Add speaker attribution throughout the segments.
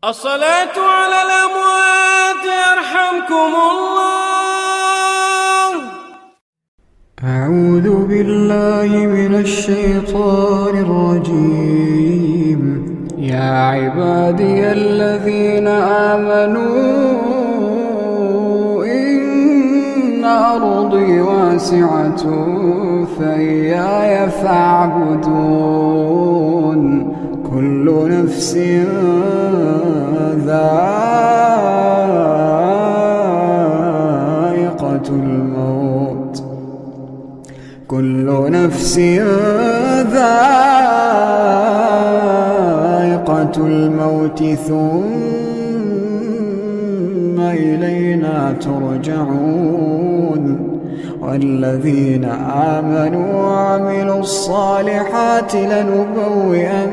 Speaker 1: الصلاة على الأموات يرحمكم الله.
Speaker 2: أعوذ بالله من الشيطان الرجيم. يا عبادي الذين آمنوا إن أرضي واسعة فإياي فاعبدون. كل نفس ذائقة الموت. كل نفس ذائقة الموت ثم إلينا ترجعون. والذين آمنوا وعملوا الصالحات لنبوئنهم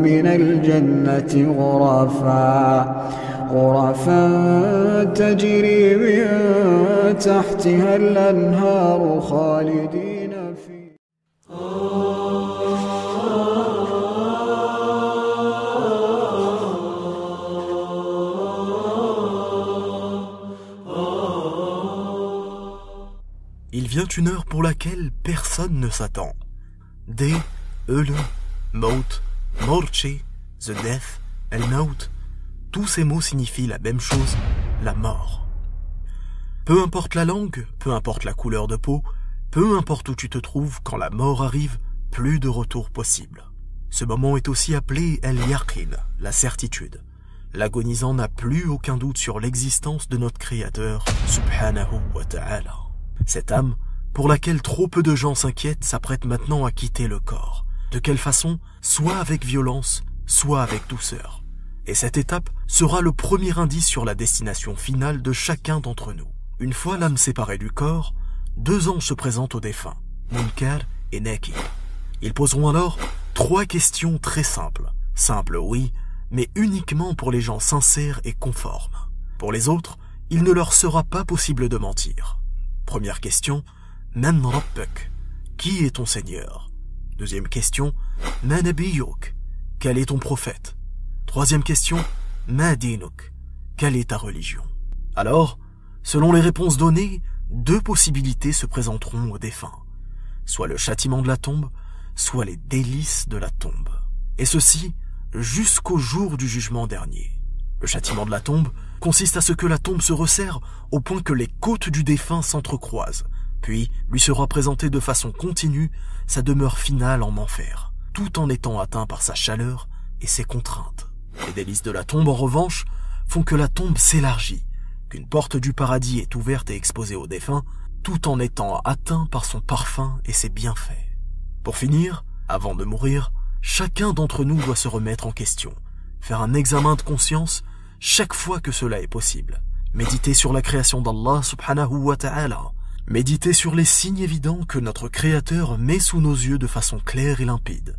Speaker 2: من الجنة غرفا تجري من تحتها الأنهار خالدين فيها.
Speaker 3: Il vient une heure pour laquelle personne ne s'attend. Dé, Eule, Maut, Morche, The Death, El Maut, tous ces mots signifient la même chose, la mort. Peu importe la langue, peu importe la couleur de peau, peu importe où tu te trouves, quand la mort arrive, plus de retour possible. Ce moment est aussi appelé El Yaqin, la certitude. L'agonisant n'a plus aucun doute sur l'existence de notre Créateur, subhanahu wa ta'ala. Cette âme, pour laquelle trop peu de gens s'inquiètent, s'apprête maintenant à quitter le corps. De quelle façon? Soit avec violence, soit avec douceur. Et cette étape sera le premier indice sur la destination finale de chacun d'entre nous. Une fois l'âme séparée du corps, deux anges se présentent aux défunts, Munkar et Nakir. Ils poseront alors 3 questions très simples. Simples, oui, mais uniquement pour les gens sincères et conformes. Pour les autres, il ne leur sera pas possible de mentir. Première question, Man Rabbuk, qui est ton Seigneur? Deuxième question, Man Nabiyuk, quel est ton prophète? Troisième question, Ma Dinuk, quelle est ta religion? Alors, selon les réponses données, 2 possibilités se présenteront aux défunts. Soit le châtiment de la tombe, soit les délices de la tombe. Et ceci, jusqu'au jour du jugement dernier. Le châtiment de la tombe consiste à ce que la tombe se resserre au point que les côtes du défunt s'entrecroisent, puis lui sera présentée de façon continue sa demeure finale en enfer, tout en étant atteint par sa chaleur et ses contraintes. Les délices de la tombe, en revanche, font que la tombe s'élargit, qu'une porte du paradis est ouverte et exposée au défunt, tout en étant atteint par son parfum et ses bienfaits. Pour finir, avant de mourir, chacun d'entre nous doit se remettre en question, faire un examen de conscience chaque fois que cela est possible. Méditer sur la création d'Allah subhanahu wa ta'ala. Méditer sur les signes évidents que notre Créateur met sous nos yeux de façon claire et limpide.